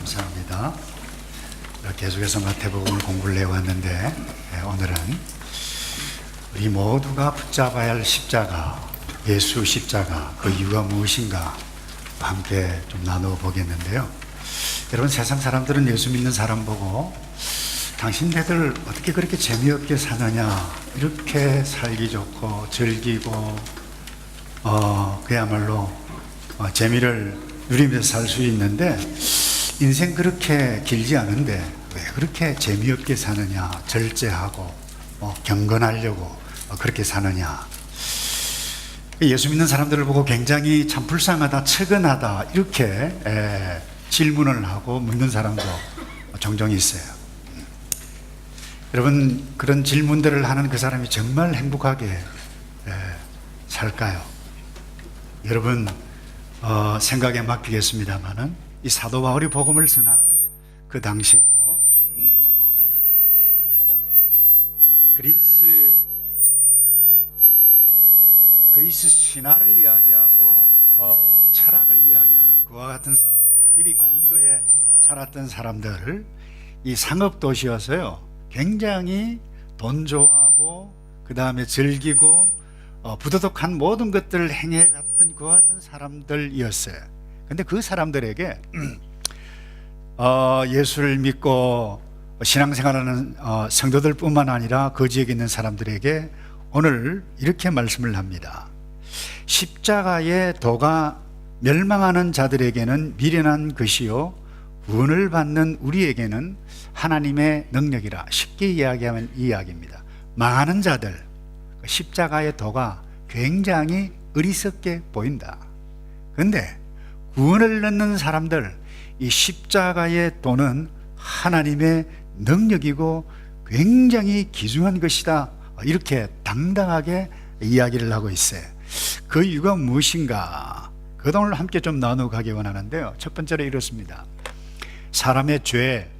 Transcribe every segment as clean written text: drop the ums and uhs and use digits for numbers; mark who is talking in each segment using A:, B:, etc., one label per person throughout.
A: 감사합니다. 계속해서 마태복음을 공부를 해왔는데 오늘은 우리 모두가 붙잡아야 할 십자가, 예수 십자가, 그 이유가 무엇인가 함께 좀 나누어 보겠는데요. 여러분, 세상 사람들은 예수 믿는 사람 보고 당신네들 어떻게 그렇게 재미없게 사느냐, 이렇게 살기 좋고 즐기고 그야말로 재미를 누리면서 살 수 있는데, 인생 그렇게 길지 않은데 왜 그렇게 재미없게 사느냐, 절제하고 경건하려고 그렇게 사느냐. 예수 믿는 사람들을 보고 굉장히 참 불쌍하다, 측은하다, 이렇게 질문을 하고 묻는 사람도 종종 있어요. 여러분, 그런 질문들을 하는 그 사람이 정말 행복하게 살까요? 여러분, 생각에 맡기겠습니다만은 이 사도 바울이 복음을 전할 그 당시에도 그리스 신화를 이야기하고 철학을 이야기하는 그와 같은 사람들이 고린도에 살았던 사람들, 이 상업 도시여서요 굉장히 돈 좋아하고 그 다음에 즐기고 부도덕한 모든 것들을 행해갔던 그와 같은 사람들이었어요. 근데 그 사람들에게 예수를 믿고 신앙생활하는 성도들 뿐만 아니라 그 지역에 있는 사람들에게 오늘 이렇게 말씀을 합니다. 십자가의 도가 멸망하는 자들에게는 미련한 것이요 구원을 받는 우리에게는 하나님의 능력이라. 쉽게 이야기하면 이 이야기입니다. 망하는 자들, 십자가의 도가 굉장히 어리석게 보인다. 그런데 구원을 얻는 사람들, 이 십자가의 도는 하나님의 능력이고 굉장히 귀중한 것이다, 이렇게 당당하게 이야기를 하고 있어요. 그 이유가 무엇인가? 그동안 오늘 함께 좀 나누어 가기 원하는데요. 첫 번째로 이렇습니다. 사람의 죄,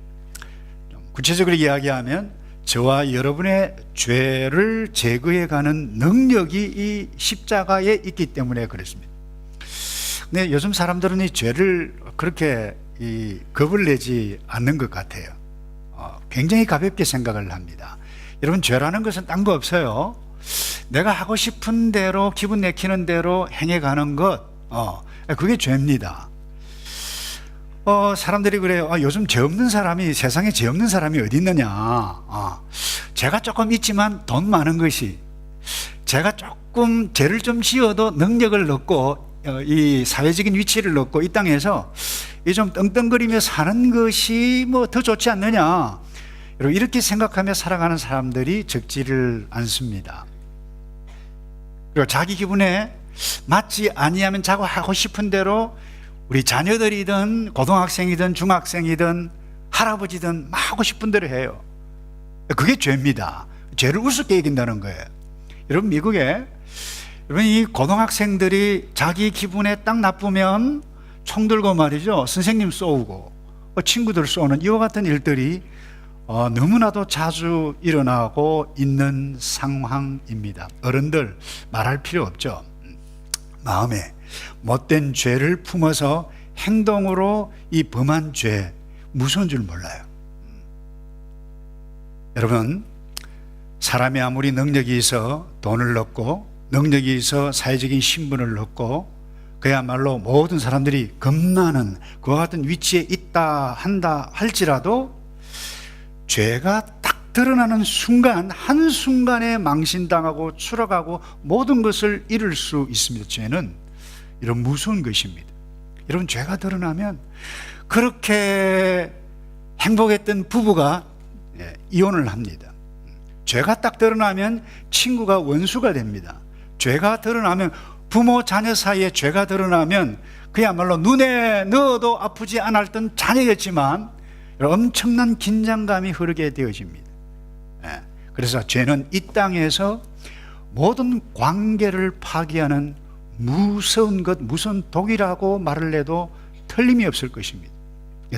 A: 구체적으로 이야기하면 저와 여러분의 죄를 제거해가는 능력이 이 십자가에 있기 때문에 그렇습니다. 근데 요즘 사람들은 이 죄를 그렇게 겁을 내지 않는 것 같아요. 굉장히 가볍게 생각을 합니다. 여러분, 죄라는 것은 딴 거 없어요. 내가 하고 싶은 대로, 기분 내키는 대로 행해가는 것, 그게 죄입니다. 사람들이 그래요. 요즘 죄 없는 사람이, 세상에 죄 없는 사람이 어디 있느냐. 죄가 조금 있지만 돈 많은 것이, 제가 조금 죄를 좀 지어도 능력을 얻고 이 사회적인 위치를 얻고 이 땅에서 좀 떵떵거리며 사는 것이 뭐 더 좋지 않느냐, 이렇게 생각하며 살아가는 사람들이 적지를 않습니다. 그리고 자기 기분에 맞지 아니하면 자꾸 하고 싶은 대로 우리 자녀들이든 고등학생이든 중학생이든 할아버지든 막 하고 싶은 대로 해요. 그게 죄입니다. 죄를 우습게 여긴다는 거예요. 여러분, 미국에 이 고등학생들이 자기 기분에 딱 나쁘면 총 들고 말이죠, 선생님 쏘고 친구들 쏘는 이와 같은 일들이 너무나도 자주 일어나고 있는 상황입니다. 어른들 말할 필요 없죠. 마음에 못된 죄를 품어서 행동으로 이 범한 죄, 무서운 줄 몰라요. 여러분, 사람이 아무리 능력이 있어 돈을 얻고 능력이 있어 사회적인 신분을 얻고 그야말로 모든 사람들이 겁나는 그와 같은 위치에 있다 한다 할지라도 죄가 딱 드러나는 순간, 한순간에 망신당하고 추락하고 모든 것을 잃을 수 있습니다. 죄는 이런 무서운 것입니다. 여러분, 죄가 드러나면 그렇게 행복했던 부부가 이혼을 합니다. 죄가 딱 드러나면 친구가 원수가 됩니다. 죄가 드러나면 부모 자녀 사이에 죄가 드러나면 그야말로 눈에 넣어도 아프지 않았던 자녀였지만 엄청난 긴장감이 흐르게 되어집니다. 그래서 죄는 이 땅에서 모든 관계를 파괴하는 무서운 것, 무서운 독이라고 말을 해도 틀림이 없을 것입니다.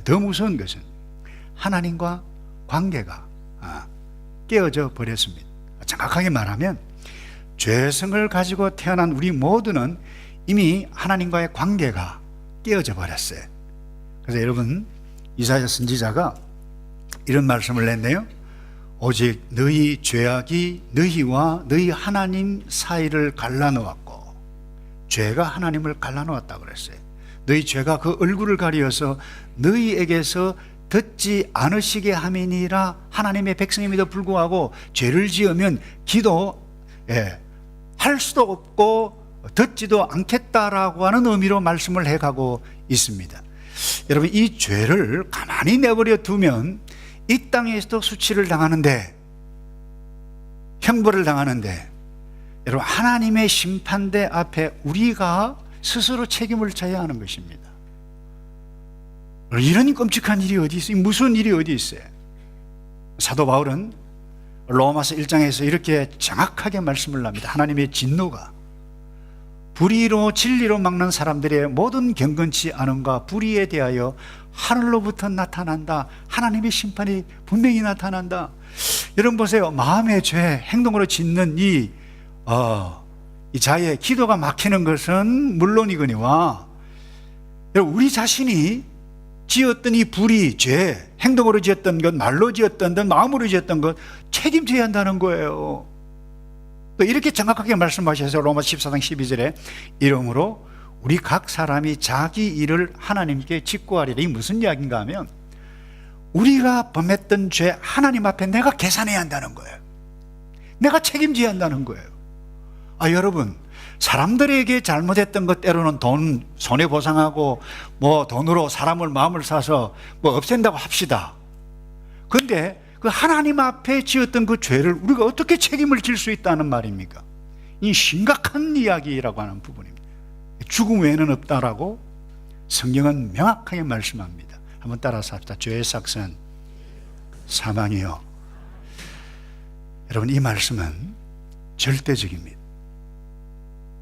A: 더 무서운 것은 하나님과 관계가 깨어져 버렸습니다. 정확하게 말하면 죄성을 가지고 태어난 우리 모두는 이미 하나님과의 관계가 깨어져 버렸어요. 그래서 여러분, 이사야 선지자가 이런 말씀을 했네요. 오직 너희 죄악이 너희와 너희 하나님 사이를 갈라놓았고, 죄가 하나님을 갈라놓았다고 그랬어요. 너희 죄가 그 얼굴을 가리어서 너희에게서 듣지 않으시게 함이니라. 하나님의 백성임에도 불구하고 죄를 지으면 기도 할 수도 없고 듣지도 않겠다라고 하는 의미로 말씀을 해가고 있습니다. 여러분, 이 죄를 가만히 내버려 두면 이 땅에서도 수치를 당하는데, 형벌을 당하는데, 여러분, 하나님의 심판대 앞에 우리가 스스로 책임을 져야 하는 것입니다. 이런 끔찍한 일이 어디 있어요? 무슨 일이 어디 있어요? 사도 바울은 로마서 1장에서 이렇게 정확하게 말씀을 합니다. 하나님의 진노가 불의로 진리로 막는 사람들의 모든 경건치 않음과 불의에 대하여 하늘로부터 나타난다. 하나님의 심판이 분명히 나타난다. 여러분 보세요. 마음의 죄, 행동으로 짓는 이 자의 기도가 막히는 것은 물론이거니와, 우리 자신이 지었던 이 불의, 죄, 행동으로 지었던 것, 말로 지었던 것, 마음으로 지었던 것 책임져야 한다는 거예요. 또 이렇게 정확하게 말씀하셔서 로마 14장 12절에 이러므로 우리 각 사람이 자기 일을 하나님께 직구하리라. 이 무슨 이야기인가 하면, 우리가 범했던 죄 하나님 앞에 내가 계산해야 한다는 거예요. 내가 책임져야 한다는 거예요. 여러분, 사람들에게 잘못했던 것 때로는 돈 손해보상하고 돈으로 사람을 마음을 사서 없앤다고 합시다. 그런데 그 하나님 앞에 지었던 그 죄를 우리가 어떻게 책임을 질 수 있다는 말입니까? 이 심각한 이야기라고 하는 부분입니다. 죽음 외에는 없다라고 성경은 명확하게 말씀합니다. 한번 따라서 합시다. 죄의 삭은 사망이요. 여러분, 이 말씀은 절대적입니다.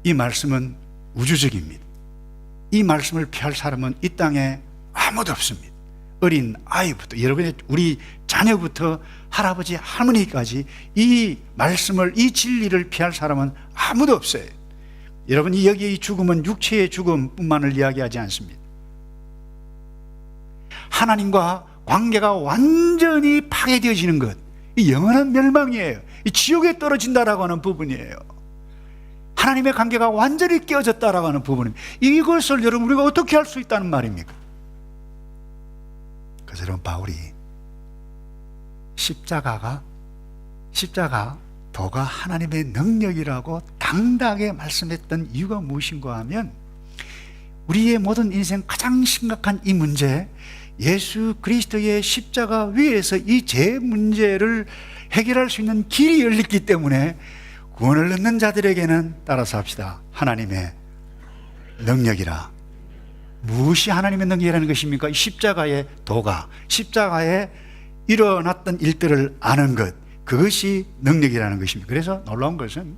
A: 이 말씀은 우주적입니다. 이 말씀을 피할 사람은 이 땅에 아무도 없습니다. 어린 아이부터, 여러분의 우리 자녀부터 할아버지 할머니까지 이 말씀을, 이 진리를 피할 사람은 아무도 없어요. 여러분, 여기에 이 죽음은 육체의 죽음뿐만을 이야기하지 않습니다. 하나님과 관계가 완전히 파괴되어지는 것, 이 영원한 멸망이에요. 이 지옥에 떨어진다라고 하는 부분이에요. 하나님의 관계가 완전히 깨어졌다라고 하는 부분입니다. 이것을 여러분, 우리가 어떻게 할 수 있다는 말입니까? 그래서 여러분, 바울이 십자가 도가 하나님의 능력이라고 당당하게 말씀했던 이유가 무엇인가 하면, 우리의 모든 인생 가장 심각한 이 문제, 예수 그리스도의 십자가 위에서 이 죄 문제를 해결할 수 있는 길이 열렸기 때문에 구원을 얻는 자들에게는, 따라서 합시다, 하나님의 능력이라. 무엇이 하나님의 능력이라는 것입니까? 십자가의 도가, 십자가에 일어났던 일들을 아는 것, 그것이 능력이라는 것입니다. 그래서 놀라운 것은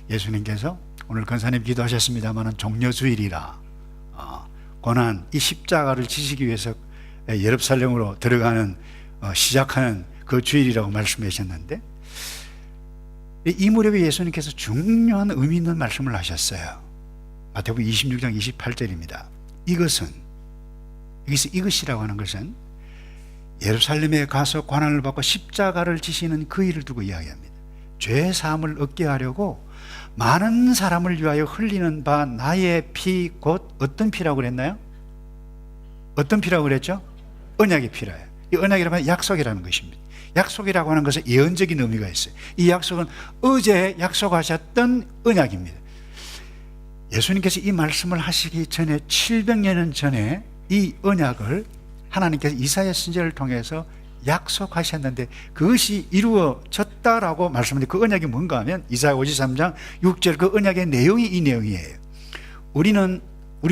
A: 예수님께서 오늘 권사님 기도하셨습니다만 종려주일이라 고난, 이 십자가를 지시기 위해서 예루살렘으로 들어가는 시작하는 그 주일이라고 말씀하셨는데, 이 무렵에 예수님께서 중요한 의미 있는 말씀을 하셨어요. 마태복음 26장 28절입니다. 이것이라고 하는 것은 예루살렘에 가서 고난을 받고 십자가를 지시는 그 일을 두고 이야기합니다. 죄 사함을 얻게 하려고 많은 사람을 위하여 흘리는 바 나의 피, 곧 어떤 피라고 그랬나요? 어떤 피라고 그랬죠? 언약의 피라요. 이 언약이라면 약속이라는 것입니다. 약속이라고 하는 것은 예언적인 의미가 있어요. 이 약속은 어제 약속하셨던 언약입니다. 예수님께서 이 말씀을 하시기 전에 700년 전에 이 언약을 하나님께서 이사야 선지자를 통해서 약속하셨는데, 그것이 이루어졌다라고 말씀하는데, 그 언약이 뭔가 하면 이사야 53장 6절 그 언약의 내용이 이 내용이에요. 우리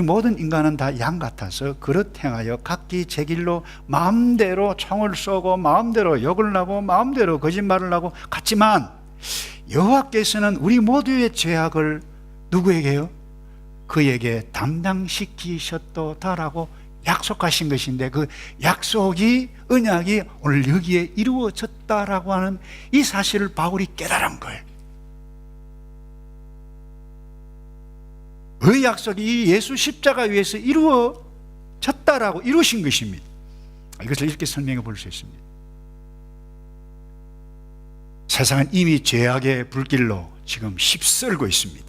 A: 모든 인간은 다 양 같아서 그릇 행하여 각기 제 길로 마음대로 총을 쏘고 마음대로 욕을 하고 마음대로 거짓말을 하고 갔지만, 여호와께서는 우리 모두의 죄악을 누구에게요? 그에게 담당시키셨도다라고 약속하신 것인데, 그 약속이, 언약이 오늘 여기에 이루어졌다라고 하는 이 사실을 바울이 깨달은 거예요. 그 약속이 예수 십자가 위에서 이루어졌다라고 이루신 것입니다. 이것을 이렇게 설명해 볼 수 있습니다. 세상은 이미 죄악의 불길로 지금 휩쓸고 있습니다.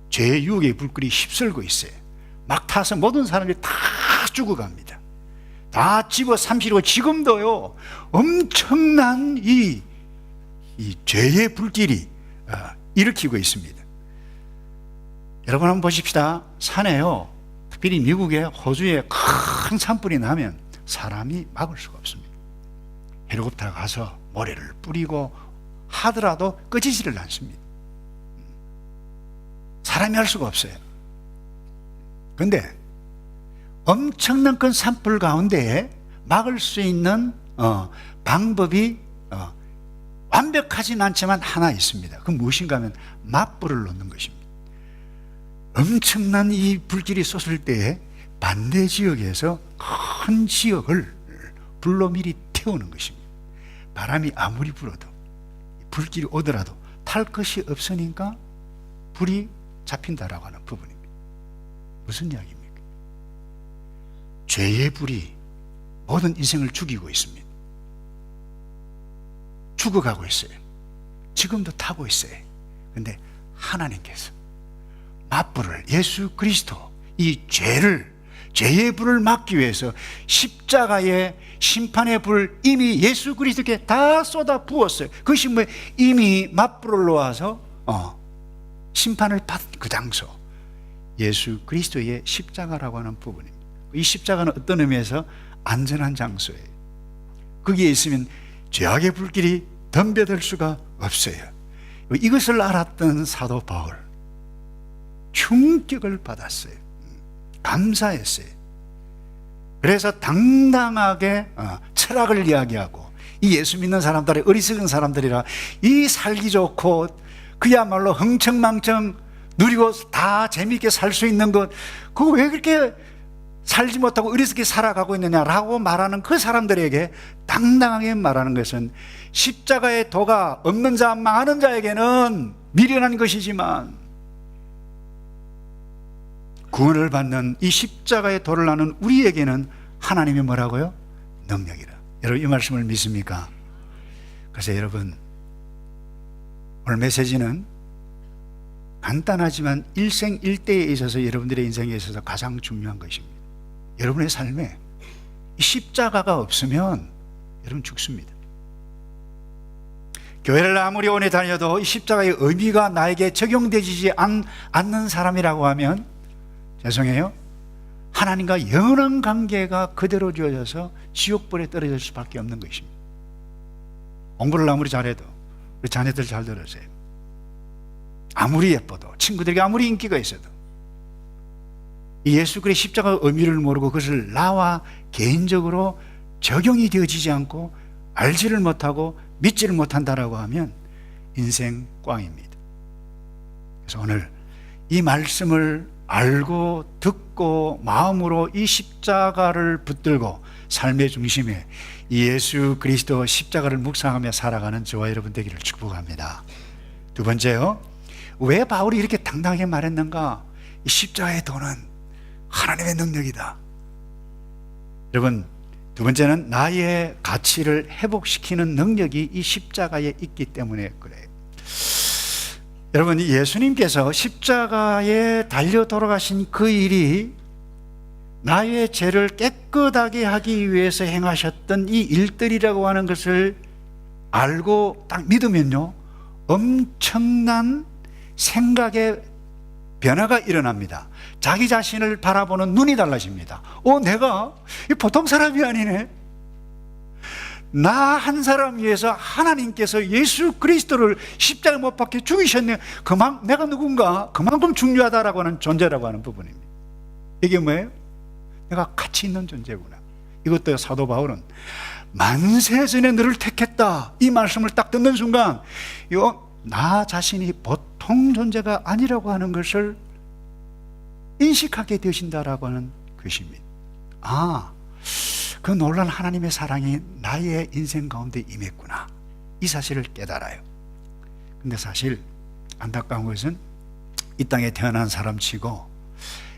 A: 죄의 유혹의 불길이 휩쓸고 있어요. 막 타서 모든 사람들이 다 죽어갑니다. 다 집어삼키고 지금도요 엄청난 이 죄의 불길이 일으키고 있습니다. 여러분 한번 보십시다. 산에요, 특별히 미국의 호주에 큰 산불이 나면 사람이 막을 수가 없습니다. 헬리콥터가 가서 모래를 뿌리고 하더라도 꺼지지를 않습니다. 사람이 할 수가 없어요. 그런데 엄청난 큰 산불 가운데 막을 수 있는 방법이 완벽하진 않지만 하나 있습니다. 그건 무엇인가 하면 맞불을 놓는 것입니다. 엄청난 이 불길이 쏟을 때에 반대 지역에서 큰 지역을 불로 미리 태우는 것입니다. 바람이 아무리 불어도 불길이 오더라도 탈 것이 없으니까 불이 잡힌다라고 하는 부분입니다. 무슨 이야기입니까? 죄의 불이 모든 인생을 죽이고 있습니다. 죽어가고 있어요. 지금도 타고 있어요. 그런데 하나님께서 맞불을, 예수 그리스도, 이 죄의 불을 막기 위해서 십자가의 심판의 불 이미 예수 그리스도께 다 쏟아 부었어요. 그것이 뭐 이미 맞불을 놓아서 심판을 받은 그 장소, 예수 그리스도의 십자가라고 하는 부분입니다. 이 십자가는 어떤 의미에서 안전한 장소예요. 거기에 있으면 죄악의 불길이 덤벼들 수가 없어요. 이것을 알았던 사도 바울, 충격을 받았어요. 감사했어요. 그래서 당당하게 철학을 이야기하고, 이 예수 믿는 사람들이 어리석은 사람들이라 이 살기 좋고 그야말로 흥청망청 누리고 다 재미있게 살 수 있는 것, 그거 왜 그렇게 살지 못하고 어리석게 살아가고 있느냐라고 말하는 그 사람들에게 당당하게 말하는 것은, 십자가의 도가 없는 자, 망하는 자에게는 미련한 것이지만 구원을 받는 이 십자가의 도를 아는 우리에게는 하나님이 뭐라고요? 능력이라. 여러분 이 말씀을 믿습니까? 그래서 여러분, 오늘 메시지는 간단하지만 일생일대에 있어서 여러분들의 인생에 있어서 가장 중요한 것입니다. 여러분의 삶에 이 십자가가 없으면 여러분 죽습니다. 교회를 아무리 오래 다녀도 이 십자가의 의미가 나에게 적용되지 않는 사람이라고 하면 죄송해요, 하나님과 영원한 관계가 그대로 주어져서 지옥불에 떨어질 수밖에 없는 것입니다. 공부를 아무리 잘해도, 우리 자녀들 잘 들으세요, 아무리 예뻐도, 친구들에게 아무리 인기가 있어도 이 예수 그리스도의 십자가의 의미를 모르고 그것을 나와 개인적으로 적용이 되어지지 않고 알지를 못하고 믿지를 못한다라고 하면 인생 꽝입니다. 그래서 오늘 이 말씀을 알고 듣고 마음으로 이 십자가를 붙들고 삶의 중심에 이 예수 그리스도 십자가를 묵상하며 살아가는 저와 여러분 되기를 축복합니다. 두 번째요, 왜 바울이 이렇게 당당하게 말했는가? 이 십자가의 도는 하나님의 능력이다. 여러분, 두 번째는 나의 가치를 회복시키는 능력이 이 십자가에 있기 때문에 그래요. 여러분, 예수님께서 십자가에 달려 돌아가신 그 일이 나의 죄를 깨끗하게 하기 위해서 행하셨던 이 일들이라고 하는 것을 알고 딱 믿으면요, 엄청난 생각의 변화가 일어납니다. 자기 자신을 바라보는 눈이 달라집니다. 내가 보통 사람이 아니네. 나 한 사람 위해서 하나님께서 예수 그리스도를 십자가에 못 박혀 죽이셨네. 내가 누군가 그만큼 중요하다라고 하는 존재라고 하는 부분입니다. 이게 뭐예요? 내가 가치 있는 존재구나. 이것도 사도 바울은 만세 전에 너를 택했다, 이 말씀을 딱 듣는 순간 나 자신이 보통 존재가 아니라고 하는 것을 인식하게 되신다라고 하는 것입니다. 그 놀라운 하나님의 사랑이 나의 인생 가운데 임했구나, 이 사실을 깨달아요. 근데 사실 안타까운 것은 이 땅에 태어난 사람치고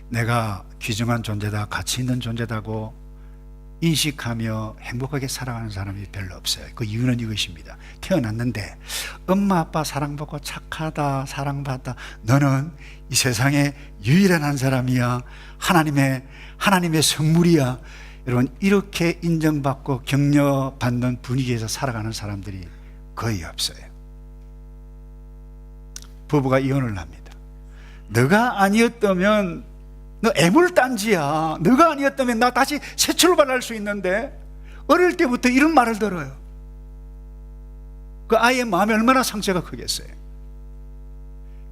A: 내가 귀중한 존재다, 가치 있는 존재다고 인식하며 행복하게 살아가는 사람이 별로 없어요. 그 이유는 이것입니다. 태어났는데 엄마 아빠 사랑받고 착하다, 사랑받다, 너는 이 세상에 유일한 한 사람이야, 하나님의 선물이야, 여러분, 이렇게 인정받고 격려받는 분위기에서 살아가는 사람들이 거의 없어요. 부부가 이혼을 합니다. 너가 아니었다면 너 애물단지야, 너가 아니었다면 나 다시 새 출발할 수 있는데, 어릴 때부터 이런 말을 들어요. 그 아이의 마음에 얼마나 상처가 크겠어요.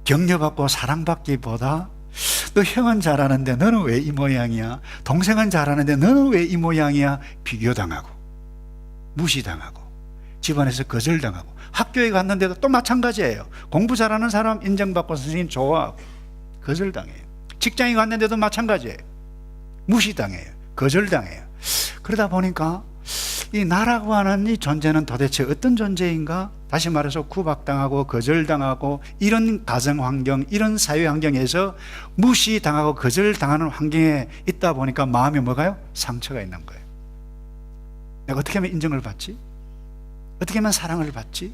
A: 격려받고 사랑받기보다 너 형은 잘하는데 너는 왜 이 모양이야, 동생은 잘하는데 너는 왜 이 모양이야, 비교당하고 무시당하고 집안에서 거절당하고, 학교에 갔는데도 또 마찬가지예요. 공부 잘하는 사람 인정받고 선생님 좋아하고 거절당해요. 직장에 갔는데도 마찬가지예요. 무시당해요, 거절당해요. 그러다 보니까 이 나라고 하는 이 존재는 도대체 어떤 존재인가? 다시 말해서 구박당하고 거절당하고, 이런 가정환경, 이런 사회환경에서 무시당하고 거절당하는 환경에 있다 보니까 마음에 뭐가요? 상처가 있는 거예요. 내가 어떻게 하면 인정을 받지? 어떻게 하면 사랑을 받지?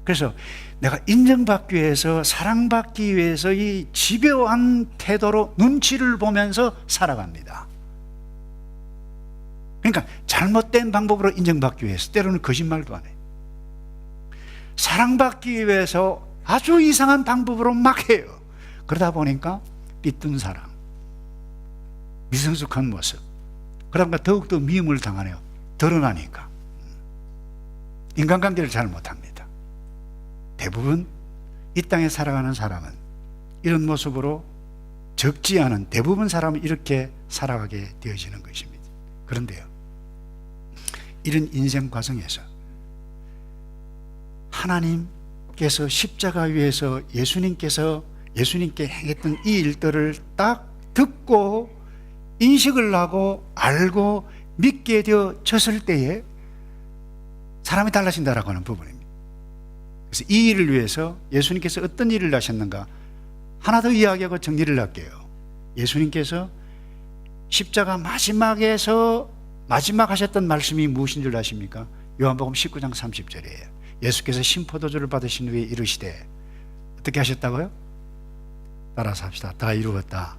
A: 그래서 내가 인정받기 위해서, 사랑받기 위해서 이 집요한 태도로 눈치를 보면서 살아갑니다. 그러니까 잘못된 방법으로 인정받기 위해서 때로는 거짓말도 안 해요. 사랑받기 위해서 아주 이상한 방법으로 막 해요. 그러다 보니까 삐뚤 사랑, 미성숙한 모습, 그러니까 더욱더 미움을 당하네요. 드러나니까 인간관계를 잘 못합니다. 대부분 이 땅에 살아가는 사람은 이런 모습으로, 적지 않은 대부분 사람은 이렇게 살아가게 되어지는 것입니다. 그런데요, 이런 인생 과정에서 하나님께서 십자가 위에서 예수님께 행했던 이 일들을 딱 듣고 인식을 하고 알고 믿게 되어졌을 때에 사람이 달라진다라고 하는 부분입니다. 그래서 이 일을 위해서 예수님께서 어떤 일을 하셨는가, 하나 더 이야기하고 정리를 할게요. 예수님께서 십자가 마지막 하셨던 말씀이 무엇인 줄 아십니까? 요한복음 19장 30절이에요. 예수께서 신포도주를 받으신 후에 이르시되, 어떻게 하셨다고요? 따라서 합시다. 다 이루었다.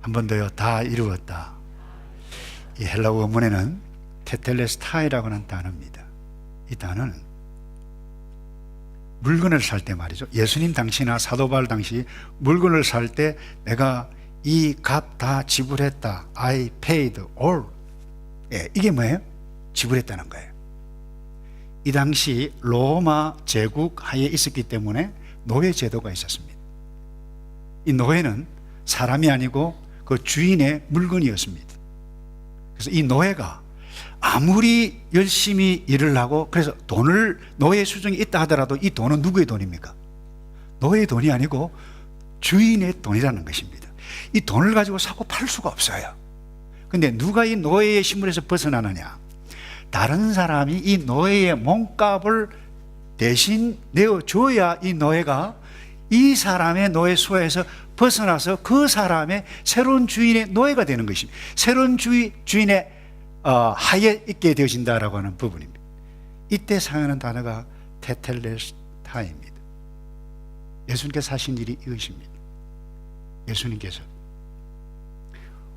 A: 한 번 더요. 다 이루었다. 이 헬라어 원문에는 테텔레스타이라고 하는 단어입니다. 이 단어는 물건을 살 때 말이죠. 예수님 당시나 사도 바울 당시 물건을 살 때 내가 이 값 다 지불했다. I paid all. 예, 이게 뭐예요? 지불했다는 거예요. 이 당시 로마 제국 하에 있었기 때문에 노예 제도가 있었습니다. 이 노예는 사람이 아니고 그 주인의 물건이었습니다. 그래서 이 노예가 아무리 열심히 일을 하고, 그래서 돈을, 노예 수중에 있다 하더라도 이 돈은 누구의 돈입니까? 노예의 돈이 아니고 주인의 돈이라는 것입니다. 이 돈을 가지고 사고 팔 수가 없어요. 근데 누가 이 노예의 신분에서 벗어나느냐? 다른 사람이 이 노예의 몸값을 대신 내어줘야 이 노예가 이 사람의 노예 수하에서 벗어나서 그 사람의 새로운 주인의 노예가 되는 것입니다. 새로운 주인의 하에 있게 되어진다라고 하는 부분입니다. 이때 사용하는 단어가 테텔레스타입니다. 예수님께서 하신 일이 이것입니다. 예수님께서,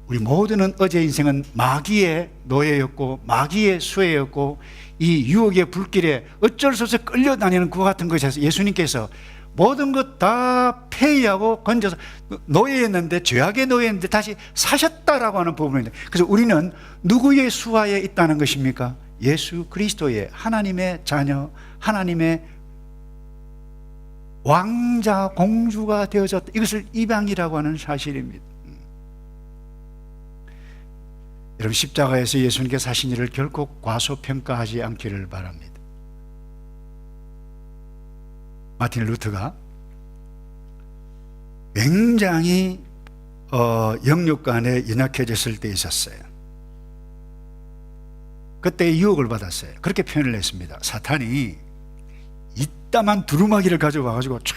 A: 우리 모두는 어제 인생은 마귀의 노예였고 마귀의 수혜였고 이 유혹의 불길에 어쩔 수 없이 끌려다니는 그와 같은 것에서 예수님께서 모든 것 다 폐위하고 건져서 노예였는데, 죄악의 노예였는데 다시 사셨다라고 하는 부분입니다. 그래서 우리는 누구의 수하에 있다는 것입니까? 예수 그리스도의, 하나님의 자녀, 하나님의 왕자, 공주가 되어졌다. 이것을 입양이라고 하는 사실입니다. 여러분, 십자가에서 예수님께서 하신 일을 결코 과소평가하지 않기를 바랍니다. 마틴 루터가 굉장히 영육간에 연약해졌을 때 있었어요. 그때 유혹을 받았어요. 그렇게 표현을 했습니다. 사탄이 이따만 두루마기를 가져와가지고 쫙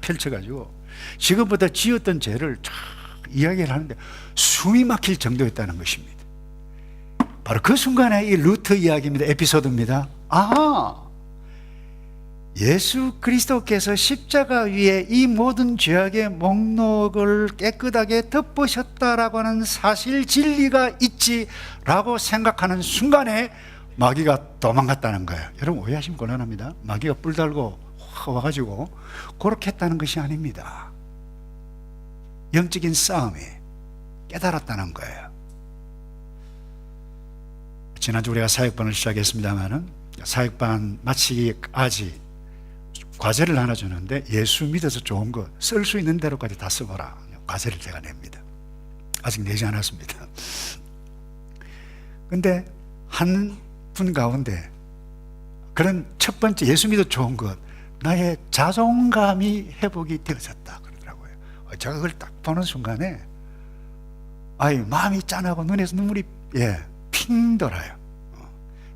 A: 펼쳐가지고 지금부터 지었던 죄를 쫙 이야기를 하는데 숨이 막힐 정도였다는 것입니다. 바로 그 순간에 이 루트 이야기입니다. 에피소드입니다. 예수 그리스도께서 십자가 위에 이 모든 죄악의 목록을 깨끗하게 덮으셨다라고 하는 사실 진리가 있지라고 생각하는 순간에 마귀가 도망갔다는 거예요. 여러분 오해하시면 곤란합니다. 마귀가 뿔 달고 와가지고 그렇게 했다는 것이 아닙니다. 영적인 싸움에 깨달았다는 거예요. 지난주 우리가 사역반을 시작했습니다마는 사역반 마치기까지 과제를 하나 주는데 예수 믿어서 좋은 거 쓸 수 있는 대로까지 다 써보라. 과제를 제가 냅니다. 아직 내지 않았습니다. 근데 한 분 가운데 그런 첫 번째 예수 믿어 좋은 것, 나의 자존감이 회복이 되어졌다 그러더라고요. 제가 그걸 딱 보는 순간에 마음이 짠하고 눈에서 눈물이 핑 돌아요.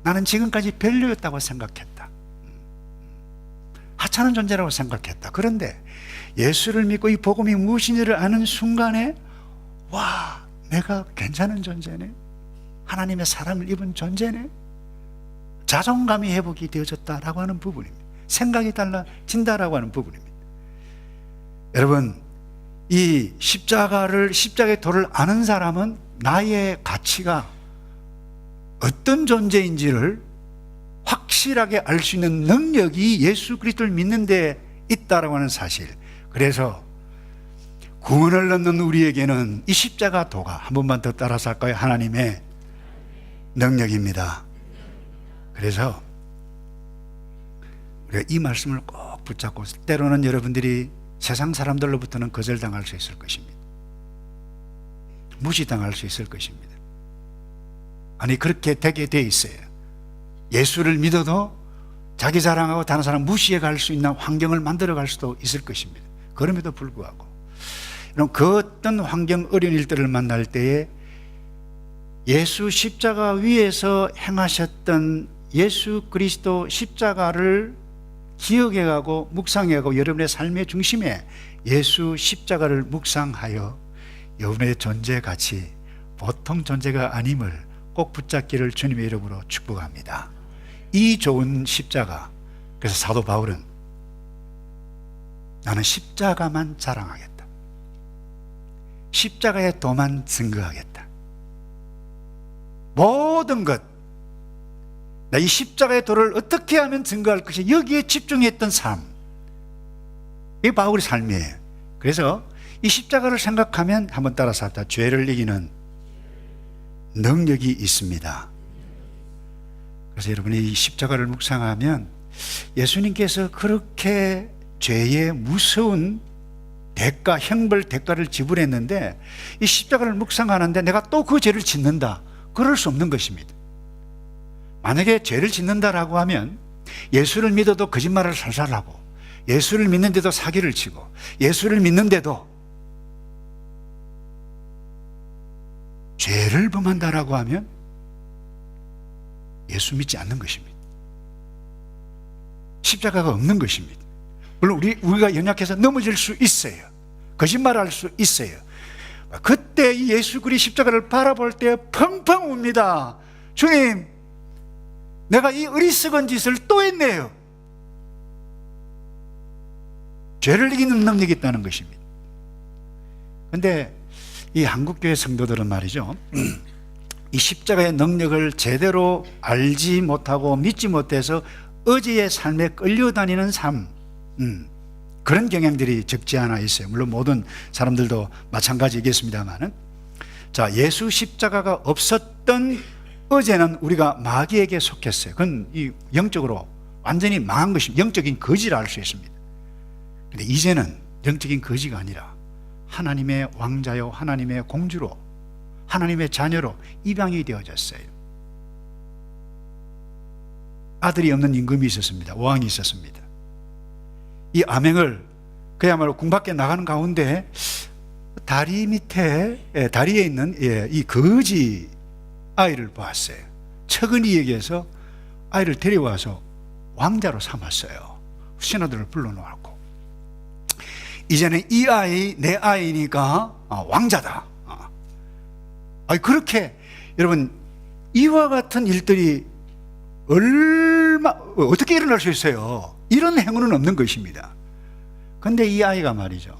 A: 나는 지금까지 별로였다고 생각했다. 하찮은 존재라고 생각했다. 그런데 예수를 믿고 이 복음이 무엇인지를 아는 순간에 내가 괜찮은 존재네, 하나님의 사랑을 입은 존재네, 자존감이 회복이 되어졌다라고 하는 부분입니다. 생각이 달라진다라고 하는 부분입니다. 여러분, 이 십자가의 도를 아는 사람은 나의 가치가 어떤 존재인지를 확실하게 알 수 있는 능력이 예수 그리스도를 믿는 데 있다라고 하는 사실. 그래서 구원을 얻는 우리에게는 이 십자가 도가, 한 번만 더 따라서 할까요? 하나님의 능력입니다. 그래서 우리가 이 말씀을 꼭 붙잡고, 때로는 여러분들이 세상 사람들로부터는 거절당할 수 있을 것입니다. 무시당할 수 있을 것입니다. 그렇게 되게 돼 있어요. 예수를 믿어도 자기 자랑하고 다른 사람 무시해 갈 수 있는 환경을 만들어 갈 수도 있을 것입니다. 그럼에도 불구하고 그 어떤 환경, 어려운 일들을 만날 때에 예수 십자가 위에서 행하셨던 예수 그리스도 십자가를 기억해가고 묵상해가고, 여러분의 삶의 중심에 예수 십자가를 묵상하여 여러분의 존재 가치, 보통 존재가 아님을 꼭 붙잡기를 주님의 이름으로 축복합니다. 이 좋은 십자가, 그래서 사도 바울은 나는 십자가만 자랑하겠다, 십자가의 도만 증거하겠다, 모든 것, 나 이 십자가의 도를 어떻게 하면 증거할 것이, 여기에 집중했던 삶, 이게 바울의 삶이에요. 그래서 이 십자가를 생각하면 한번 따라서 합시다. 죄를 이기는 능력이 있습니다. 그래서 여러분이 이 십자가를 묵상하면 예수님께서 그렇게 죄의 무서운 대가, 형벌 대가를 지불했는데, 이 십자가를 묵상하는데 내가 또 그 죄를 짓는다, 그럴 수 없는 것입니다. 만약에 죄를 짓는다라고 하면 예수를 믿어도 거짓말을 살살하고, 예수를 믿는데도 사기를 치고, 예수를 믿는데도 죄를 범한다라고 하면 예수 믿지 않는 것입니다. 십자가가 없는 것입니다. 물론 우리가 연약해서 넘어질 수 있어요. 거짓말할 수 있어요. 그때 이 예수 그리스도 십자가를 바라볼 때 펑펑 웁니다. 주님, 내가 이 어리석은 짓을 또 했네요. 죄를 이기는 능력이 있다는 것입니다. 그런데 이 한국교회 성도들은 말이죠, 이 십자가의 능력을 제대로 알지 못하고 믿지 못해서 어제의 삶에 끌려다니는 삶, 그런 경향들이 적지 않아 있어요. 물론 모든 사람들도 마찬가지겠습니다만은, 자, 예수 십자가가 없었던 어제는 우리가 마귀에게 속했어요. 그건 이 영적으로 완전히 망한 것입니다. 영적인 거지라 할 수 있습니다. 근데 이제는 영적인 거지가 아니라 하나님의 왕자요, 하나님의 공주로, 하나님의 자녀로 입양이 되어졌어요. 아들이 없는 임금이 있었습니다. 왕이 있었습니다. 이 암행을 그야말로 궁 밖에 나가는 가운데 다리 밑에, 다리에 있는 이 거지 아이를 보았어요. 척은이에게서 아이를 데려와서 왕자로 삼았어요. 신하들을 불러놓았고, 이제는 이 아이 내 아이니까 왕자다. 그렇게 여러분 이와 같은 일들이 어떻게 일어날 수 있어요? 이런 행운은 없는 것입니다. 근데 이 아이가 말이죠,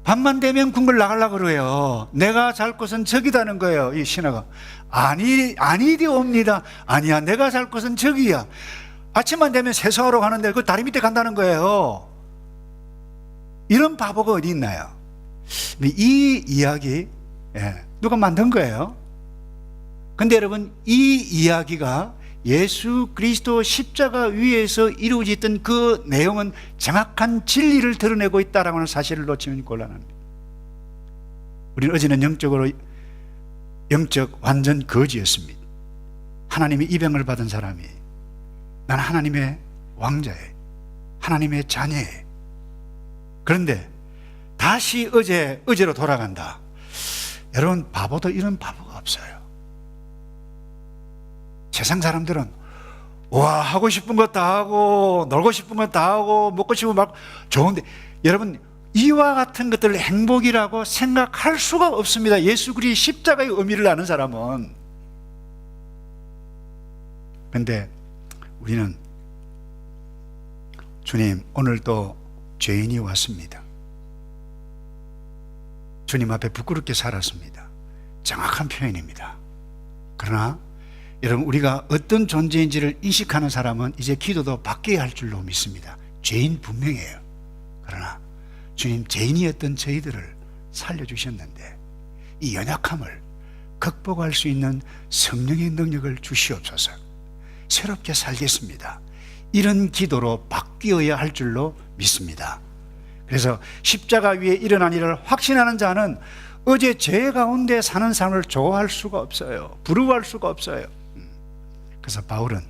A: 밤만 되면 궁궐 나가려고 그래요. 내가 잘 곳은 저기다는 거예요. 이 신하가 아니되옵니다. 아니야, 내가 잘 곳은 저기야. 아침만 되면 세수하러 가는데 그 다리 밑에 간다는 거예요. 이런 바보가 어디 있나요? 이 이야기 누가 만든 거예요? 근데 여러분, 이 이야기가 예수 그리스도 십자가 위에서 이루어졌던 그 내용은 정확한 진리를 드러내고 있다라고 하는 사실을 놓치면 곤란합니다. 우리는 어제는 영적 완전 거지였습니다. 하나님의 입양을 받은 사람이 나는 하나님의 왕자예, 하나님의 자녀예. 그런데 다시 어제로 돌아간다. 여러분, 바보도 이런 바보가 없어요. 세상 사람들은 와, 하고 싶은 것 다 하고 놀고 싶은 것 다 하고 먹고 싶은 거 막 좋은데, 여러분, 이와 같은 것들을 행복이라고 생각할 수가 없습니다. 예수 그리스도의 십자가의 의미를 아는 사람은. 그런데 우리는 주님, 오늘 또 죄인이 왔습니다. 주님 앞에 부끄럽게 살았습니다. 정확한 표현입니다. 그러나 여러분, 우리가 어떤 존재인지를 인식하는 사람은 이제 기도도 바뀌어야 할 줄로 믿습니다. 죄인 분명해요. 그러나 주님, 죄인이었던 저희들을 살려주셨는데 이 연약함을 극복할 수 있는 성령의 능력을 주시옵소서. 새롭게 살겠습니다. 이런 기도로 바뀌어야 할 줄로 믿습니다. 그래서 십자가 위에 일어난 일을 확신하는 자는 어제 죄 가운데 사는 삶을 좋아할 수가 없어요. 부러워할 수가 없어요. 그래서 바울은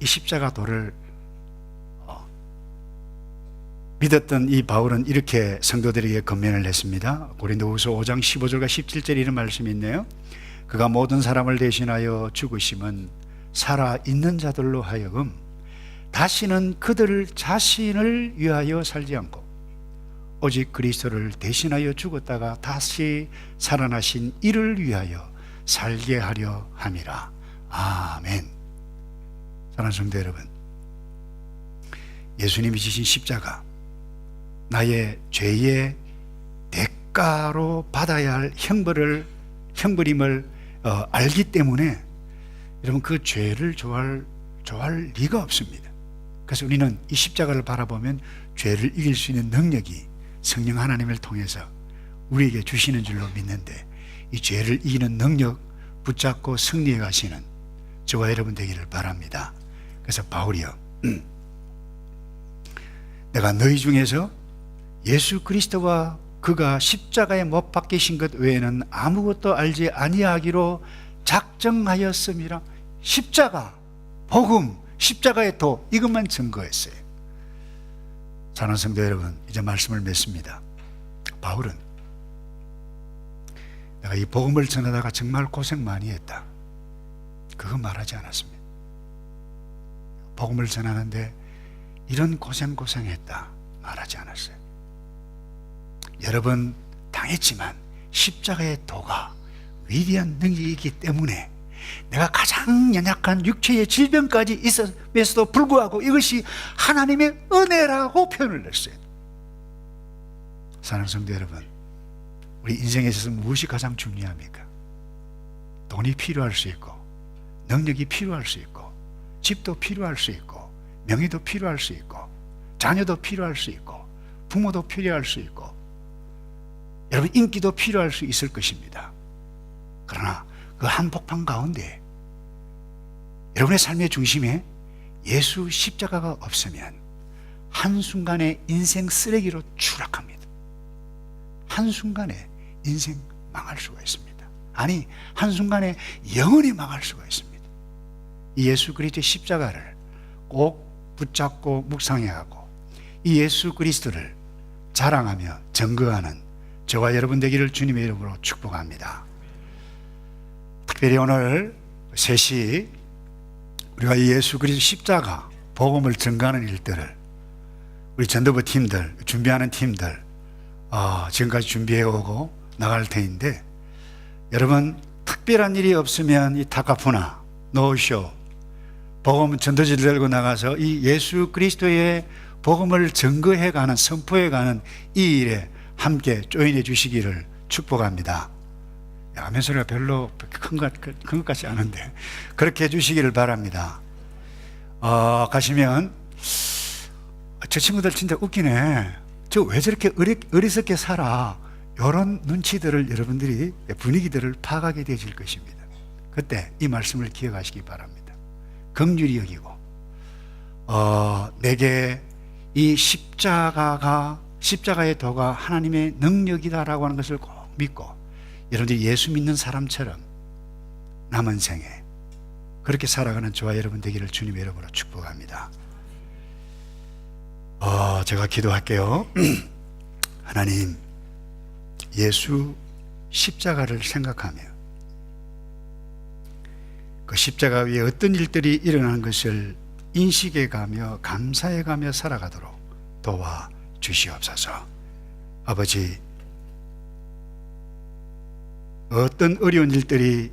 A: 이 십자가 도를 믿었던 이 바울은 이렇게 성도들에게 권면을 했습니다. 고린도후서 5장 15절과 17절에 이런 말씀이 있네요. 그가 모든 사람을 대신하여 죽으심은 살아있는 자들로 하여금 다시는 그들 자신을 위하여 살지 않고 오직 그리스도를 대신하여 죽었다가 다시 살아나신 이를 위하여 살게 하려 함이라. 아멘. 사랑하는 성도 여러분, 예수님이 지신 십자가, 나의 죄의 대가로 받아야 할 형벌임을 알기 때문에 여러분, 그 죄를 좋아할 리가 없습니다. 그래서 우리는 이 십자가를 바라보면 죄를 이길 수 있는 능력이 성령 하나님을 통해서 우리에게 주시는 줄로 믿는데, 이 죄를 이기는 능력 붙잡고 승리해 가시는 저와 여러분 되기를 바랍니다. 그래서 바울이요, 내가 너희 중에서 예수 그리스도와 그가 십자가에 못 박히신 것 외에는 아무것도 알지 아니하기로 작정하였음이라. 십자가, 복음, 십자가의 도, 이것만 증거했어요. 사랑하는 성도 여러분, 이제 말씀을 맺습니다. 바울은 내가 이 복음을 전하다가 정말 고생 많이 했다, 그거 말하지 않았습니다. 복음을 전하는데 이런 고생했다 말하지 않았어요. 여러 번 당했지만 십자가의 도가 위대한 능력이기 때문에 내가 가장 연약한 육체의 질병까지 있음에도 불구하고 이것이 하나님의 은혜라고 표현을 했어요. 사랑하는 성도 여러분, 우리 인생에 있어서 무엇이 가장 중요합니까? 돈이 필요할 수 있고, 능력이 필요할 수 있고, 집도 필요할 수 있고, 명예도 필요할 수 있고, 자녀도 필요할 수 있고, 부모도 필요할 수 있고, 여러분 인기도 필요할 수 있을 것입니다. 그러나 그 한복판 가운데 여러분의 삶의 중심에 예수 십자가가 없으면 한순간에 인생 쓰레기로 추락합니다. 한순간에 인생 망할 수가 있습니다. 아니, 한순간에 영원히 망할 수가 있습니다. 이 예수 그리스도의 십자가를 꼭 붙잡고 묵상해야 하고, 이 예수 그리스도를 자랑하며 증거하는 저와 여러분 되기를 주님의 이름으로 축복합니다. 특별히 오늘 3시 우리가 이 예수 그리스도 십자가 복음을 증거하는 일들을 우리 전도부 팀들, 준비하는 팀들 지금까지 준비해오고 나갈 테인데, 여러분 특별한 일이 없으면 이 타카푸나, 노쇼, 복음 전도지를 들고 나가서 이 예수 그리스도의 복음을 증거해가는, 선포해가는 이 일에 함께 조인해 주시기를 축복합니다. 아멘 소리가 별로 큰 것 같지 않은데 그렇게 해주시기를 바랍니다. 가시면 저 친구들 진짜 웃기네. 저 왜 저렇게 어리석게 살아? 이런 눈치들을 여러분들이 분위기들을 파악하게 되실 것입니다. 그때 이 말씀을 기억하시기 바랍니다. 긍휼히 여기고 내게 이 십자가의 도가 하나님의 능력이다라고 하는 것을 꼭 믿고 여러분들이 예수 믿는 사람처럼 남은 생에 그렇게 살아가는 저와 여러분 되기를 주님의 이름으로 축복합니다. 제가 기도할게요. 하나님, 예수 십자가를 생각하며 그 십자가 위에 어떤 일들이 일어나는 것을 인식해 가며 감사해 가며 살아가도록 도와 주시옵소서. 아버지, 어떤 어려운 일들이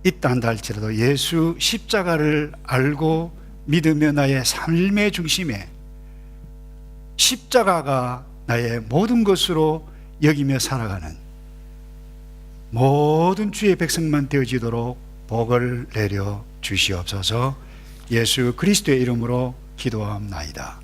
A: 있다 한다 할지라도 예수 십자가를 알고 믿으며 나의 삶의 중심에 십자가가 나의 모든 것으로 여기며 살아가는 모든 주의 백성만 되어지도록 복을 내려 주시옵소서. 예수 그리스도의 이름으로 기도하옵나이다.